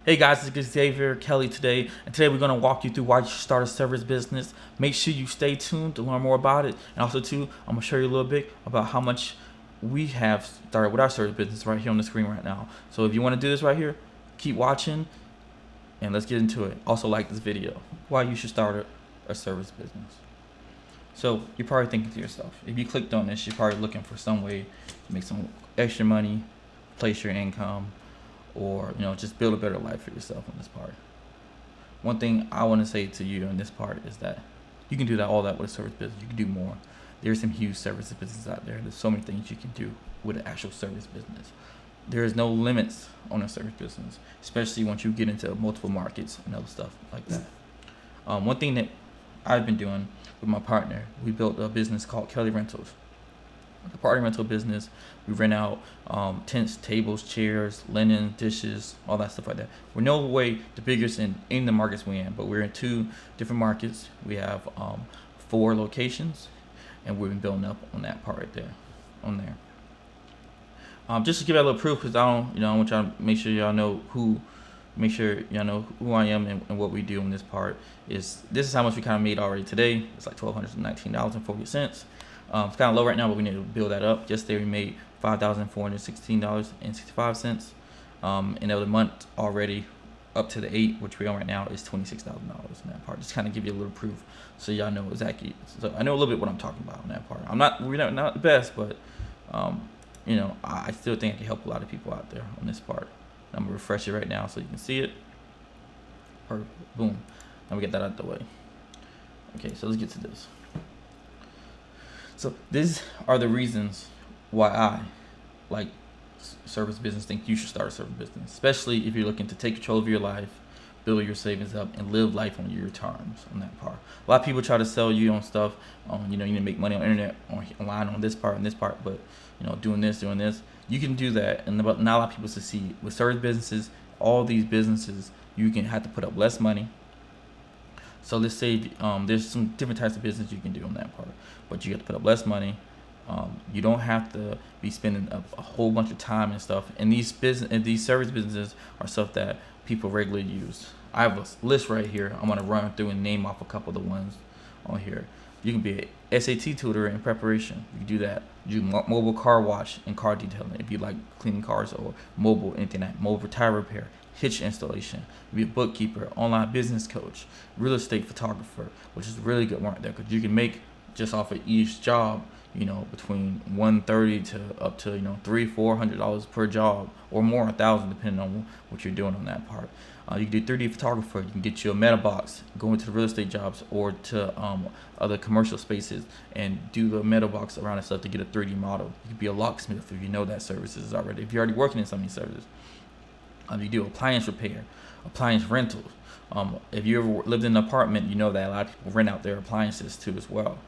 Hey guys, it's Xavier Kelly today, and today we're going to walk you through why you should start a service business. Make sure you stay tuned to learn more about it, and also too, I'm going to show you a little bit about how much we have started with our service business right here on the screen right now. So if you want to do this right here, keep watching, and let's get into it. Also like this video, why you should start a service business. So you're probably thinking to yourself, if you clicked on this, you're probably looking for some way to make some extra money, place your income, or just build a better life for yourself on this part. One thing I want to say to you on this part is that you can do all that with a service business. You can do more. There's some huge service businesses out there. There's so many things you can do with an actual service business. There is no limits on a service business, especially once you get into multiple markets and other stuff like that. One thing that I've been doing with my partner, we built a business called Kelly Rentals. The party rental business, we rent out tents, tables, chairs, linen, dishes, all that stuff like that. We're no way the biggest in the markets we're in, but we're in 2 different markets. We have 4 locations, and we've been building up on that part right there, on there. Just to give you a little proof, because I want y'all to make sure y'all know who I am and what we do on this part. This is how much we kind of made already today. It's like $1,219.40. It's kind of low right now, but we need to build that up. Yesterday we made $5,416.65. And the month already up to the 8th, which we're on right now, is $26,000 in that part. Just kind of give you a little proof so y'all know exactly. So I know a little bit what I'm talking about on that part. We're not the best, but I still think I can help a lot of people out there on this part. I'm gonna refresh it right now so you can see it. Boom. Now we get that out of the way. Okay, so let's get to this. So these are the reasons why I, like service business, think you should start a service business, especially if you're looking to take control of your life, build your savings up, and live life on your terms on that part. A lot of people try to sell you on stuff, you need to make money on the internet, online on this part and this part, but doing this. You can do that, and not a lot of people succeed. With service businesses, all these businesses, you can have to put up less money. So let's say there's some different types of business you can do on that part, but you have to put up less money. You don't have to be spending a whole bunch of time and stuff. And these service businesses are stuff that people regularly use. I have a list right here. I'm gonna run through and name off a couple of the ones on here. You can be a SAT tutor in preparation. You can do that. You do mobile car wash and car detailing if you like cleaning cars, or mobile anything like mobile tire repair, hitch installation. You be a bookkeeper, online business coach, real estate photographer, which is really good work there because you can make just off of each job, between $130 to up to $300-400 per job, or more, 1,000 depending on what you're doing on that part. You can do 3D photographer. You can get you a meta box, go into the real estate jobs or to other commercial spaces and do the meta box around and stuff to get a 3D model. You can be a locksmith if you know that services already. If you're already working in some of these services, you do appliance repair, appliance rentals. If you ever lived in an apartment, you know that a lot of people rent out their appliances too as well.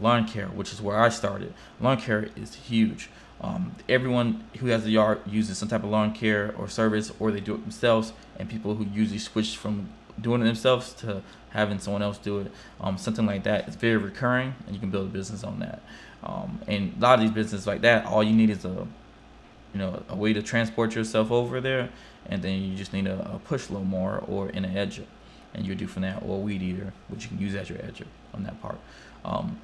Lawn care, which is where I started. Lawn care is huge. Everyone who has a yard uses some type of lawn care or service, or they do it themselves, and people who usually switch from doing it themselves to having someone else do it, something like that. It's very recurring, and you can build a business on that. And a lot of these businesses like that, all you need is a way to transport yourself over there, and then you just need a push load more or an edger, and you do from that, or a weed eater, which you can use as your edger on that part.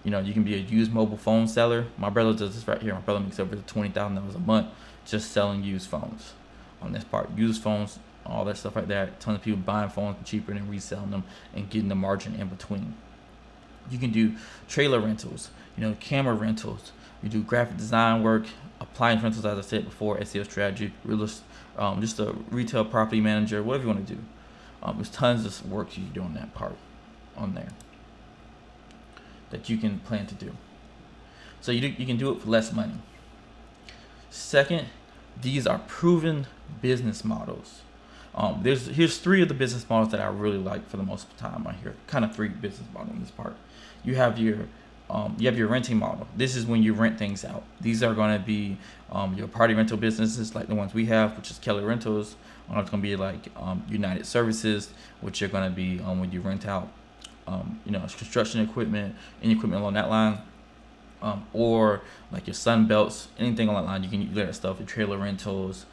You can be a used mobile phone seller. My brother does this right here. My brother makes over $20,000 a month just selling used phones on this part. Used phones, all that stuff right there. Tons of people buying phones cheaper and reselling them and getting the margin in between. You can do trailer rentals, camera rentals. You do graphic design work, appliance rentals, as I said before, SEO strategy, just a retail property manager, whatever you want to do. There's tons of work you can do on that part on there that you can plan to do. So you can do it for less money. Second, these are proven business models. Here's 3 of the business models that I really like for the most time on here. Kind of 3 business models in this part. You have your renting model. This is when you rent things out. These are going to be your party rental businesses like the ones we have, which is Kelly Rentals. It's going to be like United Services, which are going to be when you rent out construction equipment, any equipment along that line, or like your Sun Belts, anything along that line. You can do that stuff, your trailer rentals,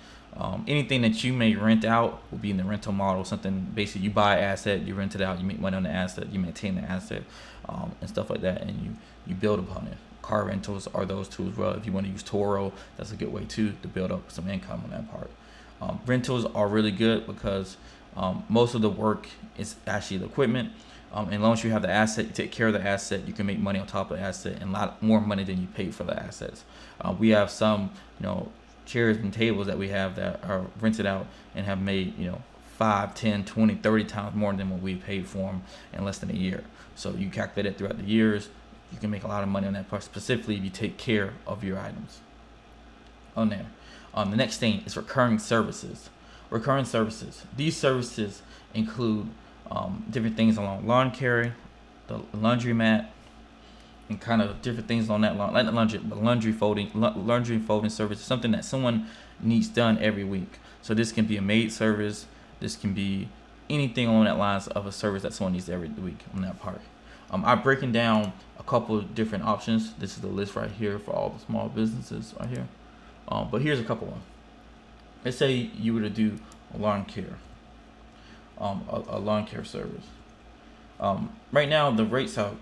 Anything that you may rent out will be in the rental model. Something basically you buy an asset, you rent it out, you make money on the asset, you maintain the asset, and stuff like that, and you build upon it. Car rentals are those two as well. If you want to use Toro, that's a good way too to build up some income on that part. Rentals are really good because most of the work is actually the equipment. And as long as you have the asset, you take care of the asset, you can make money on top of the asset, and a lot more money than you paid for the assets. We have some, chairs and tables that we have that are rented out and have made, 5, 10, 20, 30 times more than what we paid for them in less than a year. So you calculate it throughout the years, you can make a lot of money on that part, specifically if you take care of your items on there. The next thing is recurring services. Recurring services. These services include different things along lawn care, the laundromat, and kind of different things on that line, like the laundry folding service, something that someone needs done every week. So this can be a maid service. This can be anything along that lines of a service that someone needs every week on that part. I'm breaking down a couple of different options. This is the list right here for all the small businesses right here. But here's a couple of them. Let's say you were to do a lawn care, a lawn care service. Right now the rates are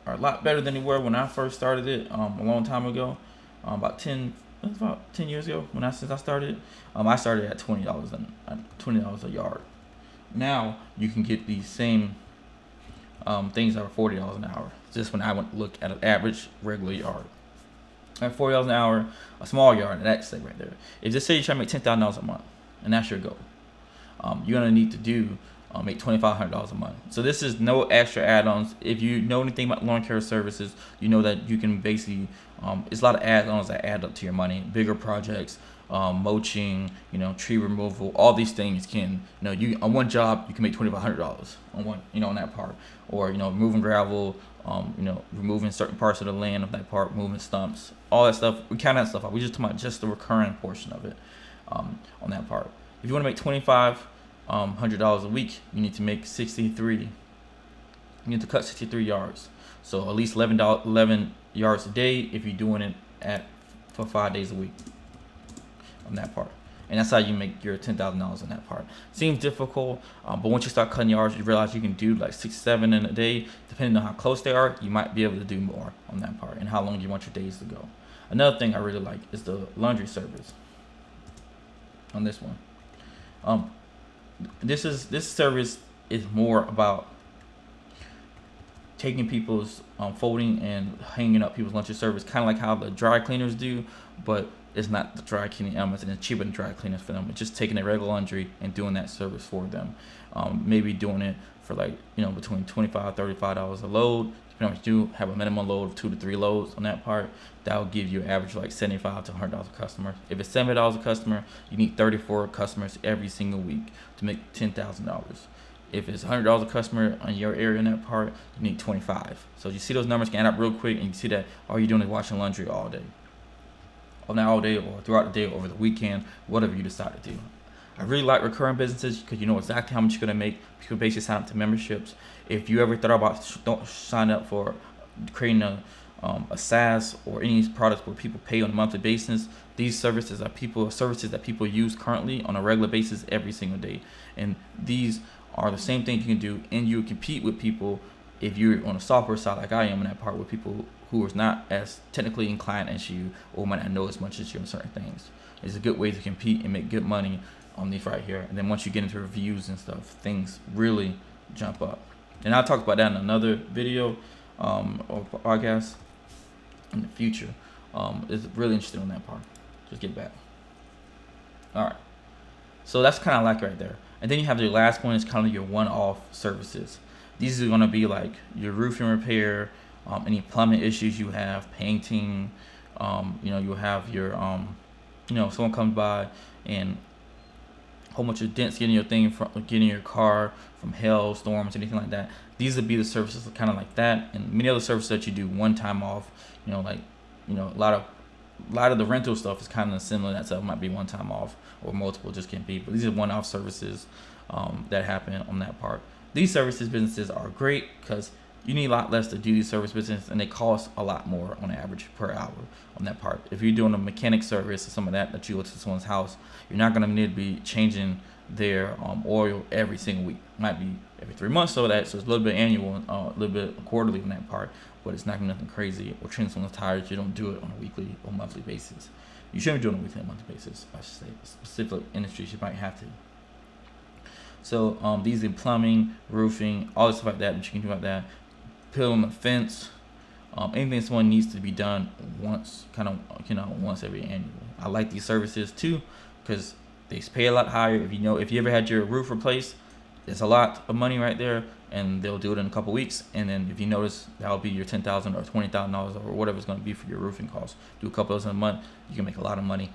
a lot better than they were when I first started it a long time ago, about 10 years ago since I started. I started at $20 a yard. Now you can get these same things that are $40 an hour. Just when I went to look at an average regular yard. At $40 an hour, a small yard, that's it right there. If just say you're trying to make $10,000 a month, and that's your goal, you're gonna need to make $2,500 a month. So this is no extra add-ons. If you know anything about lawn care services, you know that you can basically it's a lot of add-ons that add up to your money. Bigger projects, mulching, tree removal, all these things can, you on one job you can make $2,500 on one, on that part, or moving gravel, removing certain parts of the land of that part, moving stumps, all that stuff. We count that stuff out. We just talking about just the recurring portion of it on that part. If you want to make $2,500 a week, you need to make 63. You need to cut 63 yards. So at least 11 yards a day if you're doing it for 5 days a week on that part. And that's how you make your $10,000 on that part. Seems difficult, but once you start cutting yards, you realize you can do like 6, 7 in a day. Depending on how close they are, you might be able to do more on that part and how long you want your days to go. Another thing I really like is the laundry service on this one. This service is more about taking people's folding and hanging up people's laundry service, kind of like how the dry cleaners do, but it's not the dry cleaning elements, and it's cheaper than dry cleaners for them. It's just taking their regular laundry and doing that service for them. Maybe doing it for between $25, $35 a load. Depending on what you do, have a minimum load of 2 to 3 loads on that part. That will give you an average like $75 to $100 a customer. If it's $70 a customer, you need 34 customers every single week to make $10,000. If it's $100 a customer on your area in that part, you need 25. So you see those numbers can add up real quick, and you see that all you're doing is washing laundry all day. All day or throughout the day, over the weekend, whatever you decide to do. I really like recurring businesses because you know exactly how much you're going to make. People basically sign up to memberships. If you ever thought about don't sign up for creating a SaaS or any products where people pay on a monthly basis, these services are services that people use currently on a regular basis every single day. And these are the same thing you can do, and you compete with people if you're on a software side like I am in that part, with people who is not as technically inclined as you or might not know as much as you on certain things. It's a good way to compete and make good money on these right here. And then once you get into reviews and stuff, things really jump up. And I'll talk about that in another video or podcast in the future. It's really interesting on that part. Just get back. All right. So that's kind of like right there. And then you have your last one is kind of your one-off services. These are going to be like your roofing repair, any plumbing issues you have, painting, you'll have your, someone comes by and a whole bunch of dents getting your car from hail, storms, anything like that. These would be the services kind of like that, and many other services that you do one time off. A lot of the rental stuff is kind of similar. That stuff might be one time off or multiple, just can't be. But these are one-off services that happen on that part. These businesses are great because you need a lot less to do these service business, and they cost a lot more on average per hour on that part. If you're doing a mechanic service or some of that you go to someone's house, you're not going to need to be changing their oil every single week. Might be every 3 months, so it's a little bit annual, a little bit quarterly on that part, but it's not nothing crazy. Or changing someone's tires, you don't do it on a weekly or monthly basis. You shouldn't be doing it on a weekly or monthly basis, I should say. Specific industries you might have to. So these are plumbing, roofing, all this stuff like that you can do like that. Peeling the fence, anything someone needs to be done once, once every annual. I like these services too, because they pay a lot higher. If you ever had your roof replaced, it's a lot of money right there, and they'll do it in a couple weeks. And then if you notice, that'll be your $10,000 or $20,000 or whatever it's going to be for your roofing costs. Do a couple of those in a month, you can make a lot of money,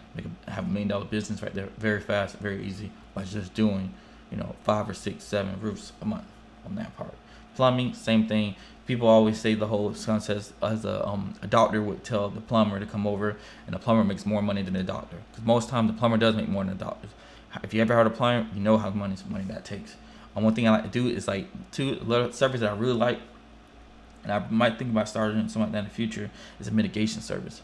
have $1 million business right there, very fast, very easy, by just doing 5 or 6, 7 roofs a month on that part. Plumbing, same thing. People always say the whole concept as a doctor would tell the plumber to come over, and the plumber makes more money than the doctor. Because most time the plumber does make more than the doctor. If you ever heard of a plumber, you know how much money that takes. One thing I like to do is two services that I really like, and I might think about starting something like that in the future, is a mitigation service.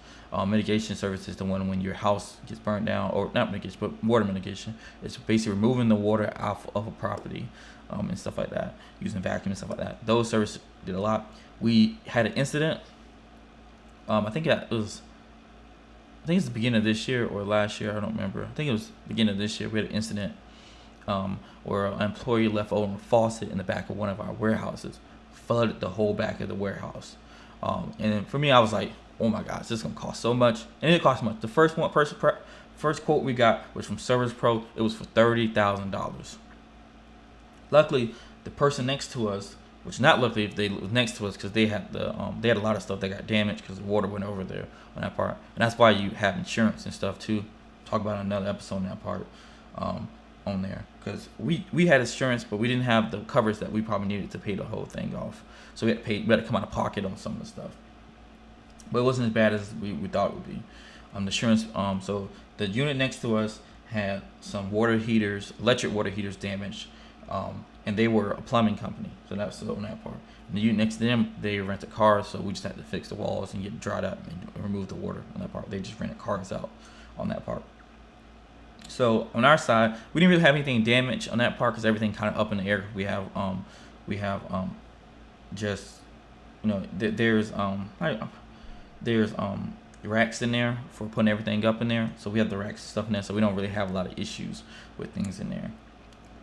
Mitigation service is the one when your house gets burned down, or not mitigation, but water mitigation. It's basically removing the water out of a property and stuff like that, using vacuum and stuff like that. Those services did a lot. We had an incident. I think it's the beginning of this year or last year. I don't remember. I think it was the beginning of this year. We had an incident where an employee left over a faucet in the back of one of our warehouses, flooded the whole back of the warehouse. And then for me, I was like, oh my gosh, this is gonna cost so much, and it cost much. The first quote we got was from Service Pro. It was for $30,000. Luckily, the person next to us, which not luckily if they was next to us, because they had a lot of stuff that got damaged because the water went over there on that part, and that's why you have insurance and stuff too. Talk about another episode on that part on there, because we had insurance, but we didn't have the coverage that we probably needed to pay the whole thing off. So we had to come out of pocket on some of the stuff, but it wasn't as bad as we thought it would be. The insurance, so the unit next to us had some electric water heaters damaged. And they were a plumbing company, so that's on that part. And the unit next to them, they rented cars, so we just had to fix the walls and get it dried up and remove the water on that part. They just rented cars out on that part. So on our side, we didn't really have anything damaged on that part because everything kind of up in the air. We have there's racks in there for putting everything up in there. So we have the racks and stuff in there, so we don't really have a lot of issues with things in there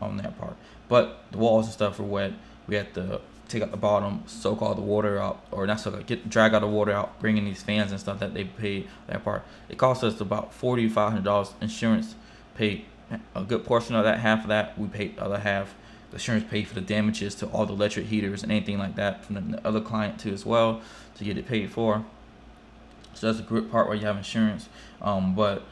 on that part. But the walls and stuff were wet. We had to take out the bottom, soak all the water out, or not soak, drag all the water out, bring in these fans and stuff that they paid that part. It cost us about $4,500. Insurance paid a good portion of that. Half of that we paid, the other half the insurance paid for the damages to all the electric heaters and anything like that from the other client too as well, to get it paid for. So that's a good part where you have insurance. But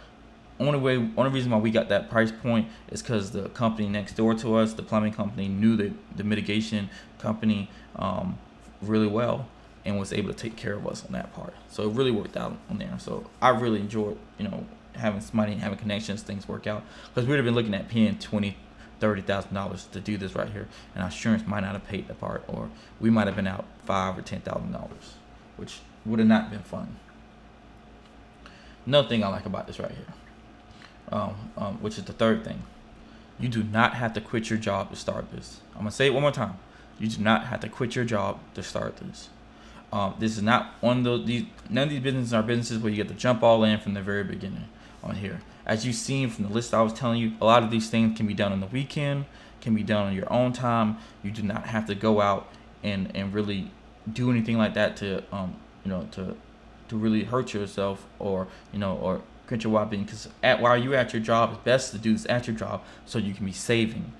only reason why we got that price point is because the company next door to us, the plumbing company, knew the mitigation company really well and was able to take care of us on that part. So it really worked out on there. So I really enjoyed, having somebody, having connections, things work out, because we would have been looking at paying $20,000-$30,000 to do this right here, and our insurance might not have paid the part, or we might have been out $5,000 or $10,000, which would have not been fun. Another thing I like about this right here, which is the third thing. You do not have to quit your job to start this. I'm going to say it one more time. You do not have to quit your job to start this. This is not one of these. None of these businesses are businesses where you get to jump all in from the very beginning on here. As you've seen from the list I was telling you, a lot of these things can be done on the weekend, can be done on your own time. You do not have to go out and really do anything like that to really hurt yourself or quit your well-being. Because while you're at your job, it's best to do this at your job so you can be saving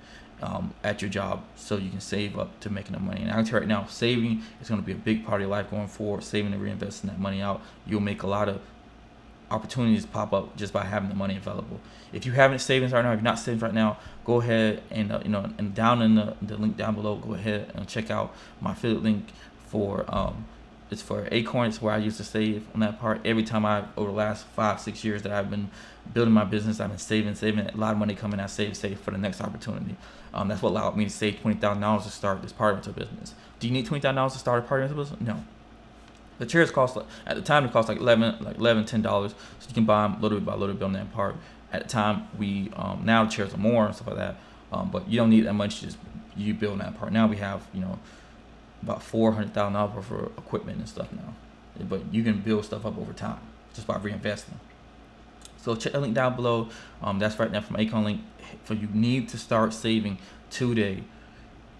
at your job, so you can save up to making the money. And actually right now, saving is going to be a big part of your life going forward. Saving and reinvesting that money out, you'll make a lot of opportunities pop up just by having the money available. If you haven't savings right now, if you're not saving right now, go ahead and and down in the link down below, go ahead and check out my affiliate link for It's for Acorns, where I used to save on that part. Every time over the last 5-6 years that I've been building my business, I've been saving a lot of money coming. I save for the next opportunity. That's what allowed me to save $20,000 to start this part rental business. Do you need $20,000 to start a part rental business? No. The chairs cost at the time it cost like $10, so you can buy them little bit by little bit on that part. At the time we now the chairs are more and stuff like that, but you don't need that much. Just you build that part. Now we have about $400,000 for equipment and stuff now, but you can build stuff up over time just by reinvesting. So check the link down below. That's right now from Acorn link. For you need to start saving today.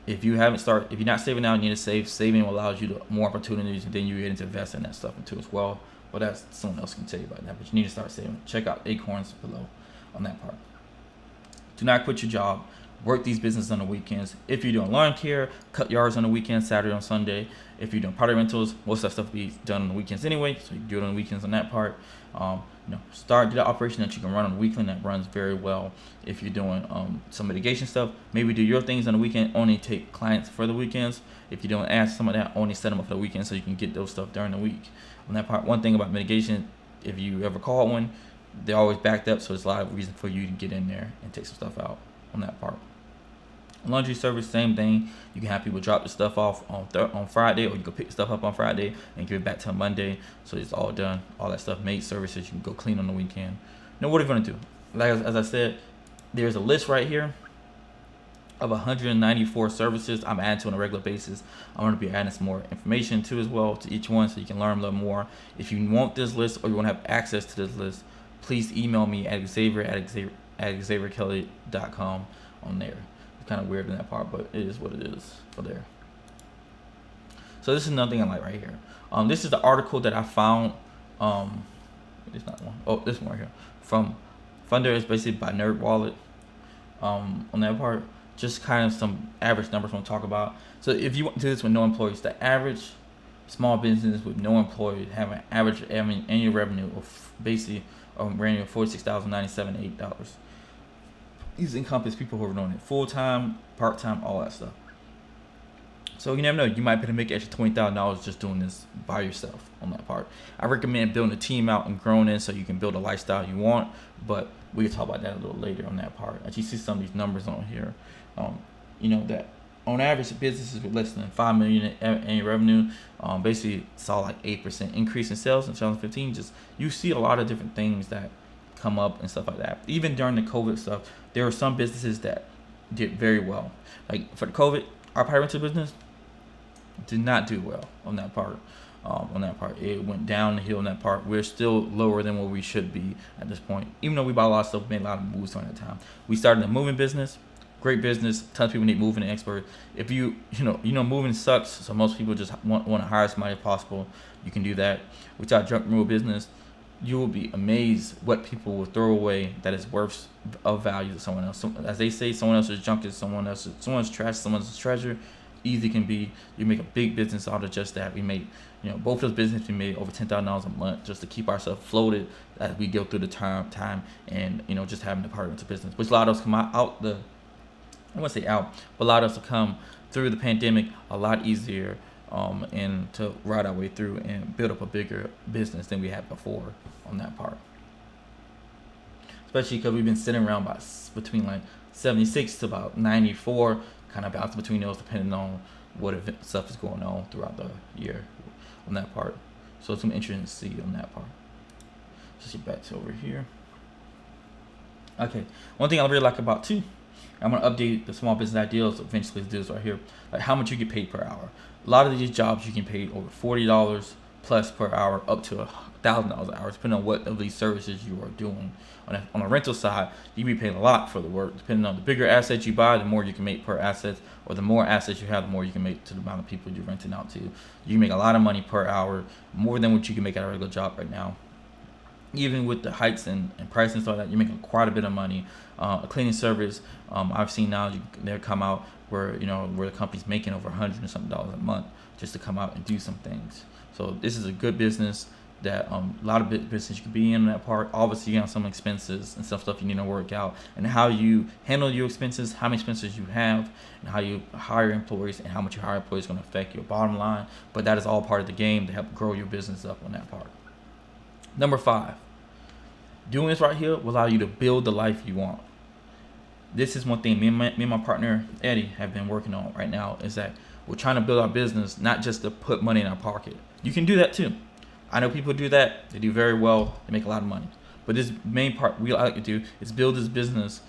If you're not saving now, you need to save. Saving allows you more opportunities, and then you get into investing that stuff into as well. But that's someone else can tell you about that. But you need to start saving. Check out Acorns below on that part. Do not quit your job. Work these businesses on the weekends. If you're doing lawn care, cut yards on the weekends, Saturday and Sunday. If you're doing property rentals, most of that stuff will be done on the weekends anyway, so you can do it on the weekends on that part. Start the operation that you can run on the weekend that runs very well. If you're doing some mitigation stuff, maybe do your things on the weekend. Only take clients for the weekends. If you're doing ads, some of that, only set them up for the weekend so you can get those stuff during the week. On that part, one thing about mitigation, if you ever call one, they're always backed up, so there's a lot of reason for you to get in there and take some stuff out on that part. Laundry service, same thing. You can have people drop the stuff off on Friday, or you can pick the stuff up on Friday and give it back to them Monday. So it's all done. All that stuff, maid services, you can go clean on the weekend. Now, what are you gonna do? Like as I said, there's a list right here of 194 services I'm adding to on a regular basis. I'm gonna be adding some more information to as well to each one, so you can learn a little more. If you want this list or you want to have access to this list, please email me at xavierkelly.com on there. Kind of weird in that part, but it is what it is for there. So this is another thing I like right here. This is the article that I found. It's not one. Oh, this one right here from Funder. Is basically by Nerd Wallet. On that part, just kind of some average numbers I want to talk about. So if you want to do this with no employees, the average small business with no employees have an average annual revenue of basically revenue of $46,097.08. These encompass people who are doing it full-time, part-time, all that stuff. So you never know, you might be able to make extra $20,000 just doing this by yourself on that part. I recommend building a team out and growing in so you can build a lifestyle you want, but we can talk about that a little later on that part. As you see some of these numbers on here, that on average businesses with less than $5 million in annual revenue basically saw like 8% increase in sales in 2015. Just you see a lot of different things that come up and stuff like that. Even during the COVID stuff, there were some businesses that did very well. Like for the COVID, our pirate rental business did not do well on that part. It went down the hill on that part. We're still lower than where we should be at this point. Even though we bought a lot of stuff, made a lot of moves during that time. We started a moving business, great business. Tons of people need moving experts. If moving sucks, so most people just want to hire somebody if possible. You can do that. We started junk removal business. You will be amazed what people will throw away that is worth of value to someone else. So, as they say, someone else's junk is someone's trash, someone's treasure. Easy can be. You make a big business out of just that. We made, both of those businesses we made over $10,000 a month just to keep ourselves floated as we go through the time and just having the part of business. Which a lot of us come I won't say out, but a lot of us will come through the pandemic a lot easier. And to ride our way through and build up a bigger business than we had before on that part. Especially because we've been sitting around between like 76 to about 94, kind of bouncing between those depending on what stuff is going on throughout the year on that part. So it's some interesting to see on that part. Let's get back to over here. Okay, one thing I really like about too, I'm going to update the small business ideals eventually. This right here, like how much you get paid per hour. A lot of these jobs you can pay over $40 plus per hour, up to $1,000 an hour, depending on what of these services you are doing. On a rental side, you can be paid a lot for the work. Depending on the bigger assets you buy, the more you can make per asset, or the more assets you have, the more you can make to the amount of people you're renting out to. You can make a lot of money per hour, more than what you can make at a regular job right now. Even with the hikes and price and stuff like that, you're making quite a bit of money. A cleaning service, I've seen now they come out where the company's making over $100 and something a month just to come out and do some things. So this is a good business. that a lot of business you could be in that part. Obviously, you have some expenses and stuff you need to work out, and how you handle your expenses, how many expenses you have, and how you hire employees, and how much you hire employees is going to affect your bottom line. But that is all part of the game to help grow your business up on that part. Number 5, doing this right here will allow you to build the life you want. This is one thing me and my partner Eddie have been working on right now, is that we're trying to build our business not just to put money in our pocket. You can do that too. I know people do that. They do very well. They make a lot of money. But this main part we like to do is build this business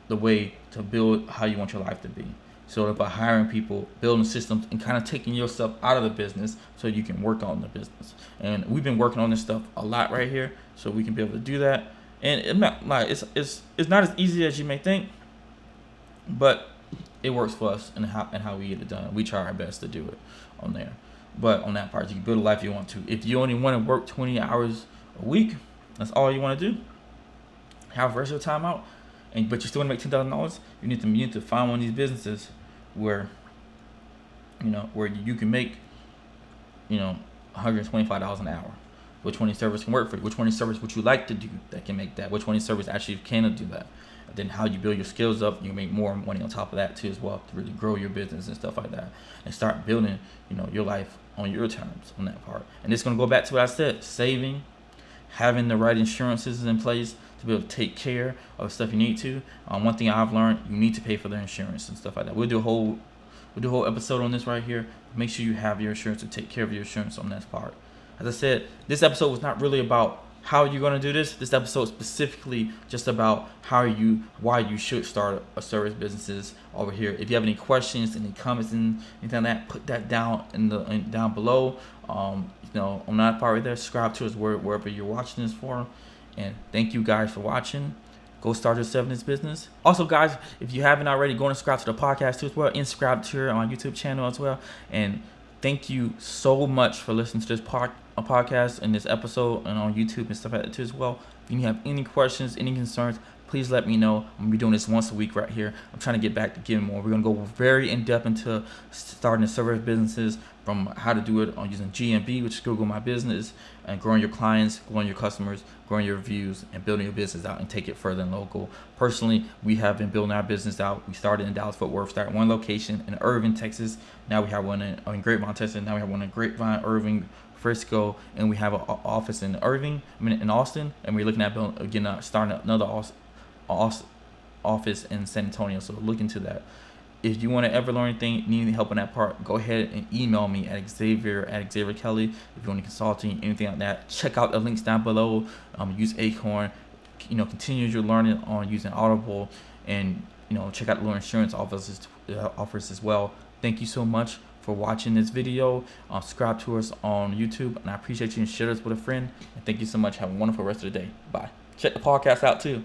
the way to build how you want your life to be. So by hiring people, building systems, and kind of taking yourself out of the business so you can work on the business. And we've been working on this stuff a lot right here, so we can be able to do that. And it's not as easy as you may think, but it works for us and how we get it done. We try our best to do it on there. But on that part, you can build a life you want to. If you only want to work 20 hours a week, that's all you want to do. Have the rest of your time out, but you still want to make $10,000. You need to find one of these businesses where you can make $125 an hour. Which one of these services can work for you? Which one of these services would you like to do that can make that? Which one of these services actually can do that? And then how you build your skills up, you make more money on top of that too as well, to really grow your business and stuff like that, and start building your life on your terms on that part. And it's going to go back to what I said: saving, having the right insurances in place to be able to take care of stuff you need to. One thing I've learned, you need to pay for the insurance and stuff like that. We'll do a whole episode on this right here. Make sure you have your insurance and take care of your insurance on that part. As I said, this episode was not really about how you're going to do this. This episode is specifically just about why you should start a service businesses over here. If you have any questions, any comments, and anything like that, put that down down below. On that part right there, subscribe to us wherever you're watching this for. And thank you guys for watching. Go start yourself in this business. Also, guys, if you haven't already, go and subscribe to the podcast too as well, and subscribe to our YouTube channel as well. And thank you so much for listening to this podcast and this episode, and on YouTube and stuff like that too as well. If you have any questions, any concerns, please let me know. I'm gonna be doing this once a week right here. I'm trying to get back to giving more. We're gonna go very in depth into starting the service businesses, from how to do it on using GMB, which is Google My Business, and growing your clients, growing your customers, growing your reviews, and building your business out and take it further than local. Personally, we have been building our business out. We started in Dallas-Fort Worth, started one location in Irving, Texas. Now we have one in Grapevine, Texas. Now we have one in Grapevine, Irving, Frisco, and we have an office in in Austin, and we're looking at starting another office in San Antonio. So look into that. If you want to ever learn anything, need any help on that part, go ahead and email me at Xavier Kelly. If you want any consulting, anything like that, check out the links down below. Use Acorn. Continue your learning on using Audible, and check out the insurance offers as well. Thank you so much for watching this video. Subscribe to us on YouTube, and I appreciate you, and share this with a friend. And thank you so much. Have a wonderful rest of the day. Bye. Check the podcast out too.